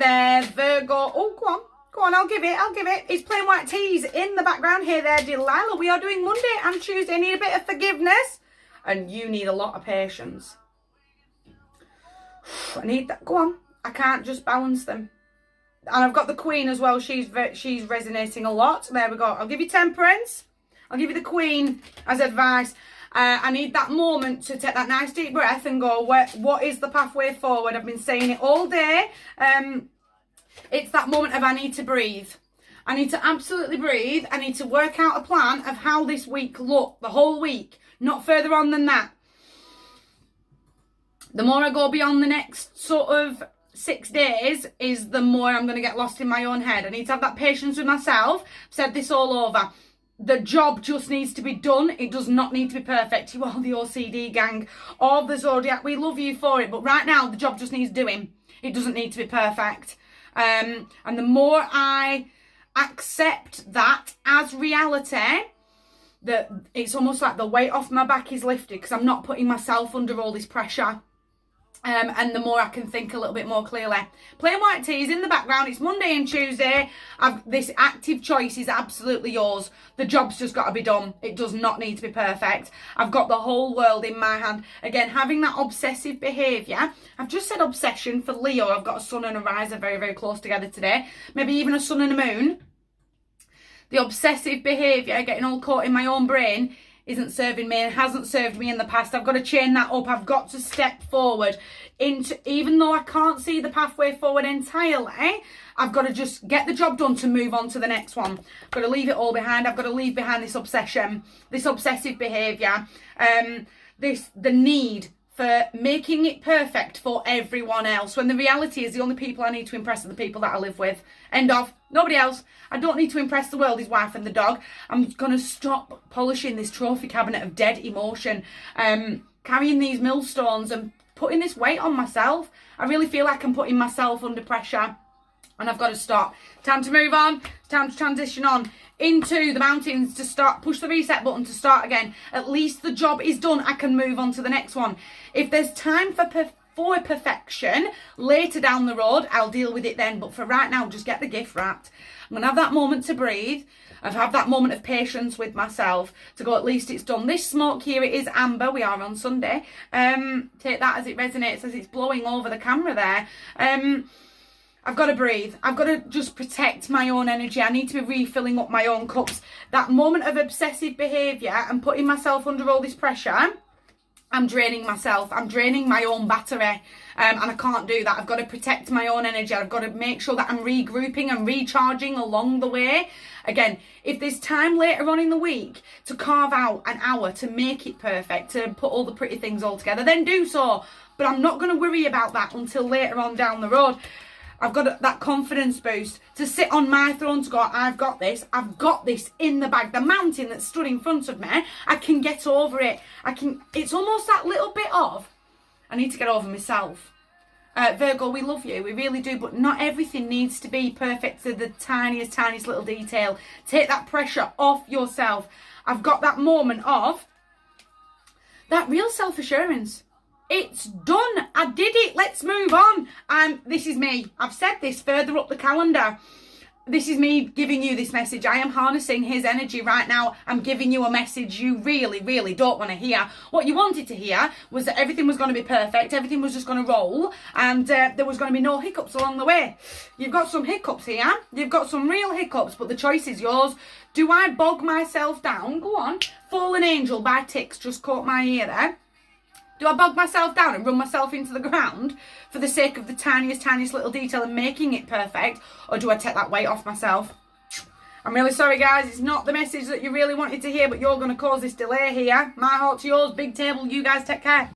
there, Virgo. Oh, go on. Go on, I'll give it. It's plain white teas in the background here there, Delilah. We are doing Monday and Tuesday. I need a bit of forgiveness. And you need a lot of patience. I need that. Go on. I can't just balance them. And I've got the Queen as well. She's resonating a lot. There we go. I'll give you Temperance. I'll give you the Queen as advice. I need that moment to take that nice deep breath and go, what is the pathway forward? I've been saying it all day. It's that moment of I need to breathe. I need to absolutely breathe. I need to work out a plan of how this week look, the whole week, not further on than that. The more I go beyond the next sort of 6 days is the more I'm going to get lost in my own head. I need to have that patience with myself. I've said this all over. The job just needs to be done. It does not need to be perfect. You are the OCD gang of the Zodiac. We love you for it. But right now, the job just needs doing. It doesn't need to be perfect. And the more I accept that as reality, that it's almost like the weight off my back is lifted because I'm not putting myself under all this pressure. And the more I can think a little bit more clearly. Plain white teas in the background. It's Monday and Tuesday. This active choice is absolutely yours. The job's just got to be done. It does not need to be perfect. I've got the whole world in my hand. Again, having that obsessive behaviour. I've just said obsession for Leo. I've got a sun and a riser very, very close together today. Maybe even a sun and a moon. The obsessive behaviour, getting all caught in my own brain, isn't serving me and hasn't served me in the past. I've got to chain that up. I've got to step forward into, even though I can't see the pathway forward entirely, I've got to just get the job done to move on to the next one. I've got to leave it all behind. I've got to leave behind this obsession, this obsessive behaviour, the need for making it perfect for everyone else, when the reality is the only people I need to impress are the people that I live with. End of. Nobody else. I don't need to impress the world, his wife and the dog. I'm going to stop polishing this trophy cabinet of dead emotion, carrying these millstones and putting this weight on myself. I really feel like I'm putting myself under pressure and I've got to stop. Time to move on. It's time to transition on into the mountains, to start, push the reset button to start again. At least the job is done. I can move on to the next one. If there's time for perfection later down the road, I'll deal with it then. But for right now, just get the gift wrapped. I'm going to have that moment to breathe. I've had that moment of patience with myself to go, at least it's done. This smoke here, it is amber. We are on Sunday. Take that as it resonates, as it's blowing over the camera there. I've got to breathe. I've got to just protect my own energy. I need to be refilling up my own cups. That moment of obsessive behaviour and putting myself under all this pressure, I'm draining myself. I'm draining my own battery. And I can't do that. I've got to protect my own energy. I've got to make sure that I'm regrouping and recharging along the way. Again, if there's time later on in the week to carve out an hour to make it perfect, to put all the pretty things all together, then do so. But I'm not going to worry about that until later on down the road. I've got that confidence boost to sit on my throne to go, I've got this in the bag. The mountain that stood in front of me, I can get over it. It's almost that little bit of, I need to get over myself. Virgo, we love you, we really do, but not everything needs to be perfect to the tiniest little detail. Take that pressure off yourself. I've got that moment of that real self-assurance. It's done. I did it. Let's move on. This is me. I've said this further up the calendar. This is me giving you this message. I am harnessing his energy right now. I'm giving you a message you really, really don't want to hear. What you wanted to hear was that everything was going to be perfect. Everything was just going to roll. And there was going to be no hiccups along the way. You've got some hiccups here. You've got some real hiccups, but the choice is yours. Do I bog myself down? Go on. Fallen Angel by Tix just caught my ear there. Do I bog myself down and run myself into the ground for the sake of the tiniest little detail and making it perfect? Or do I take that weight off myself? I'm really sorry, guys. It's not the message that you really wanted to hear, but you're going to cause this delay here. My heart to yours. Big table. You guys take care.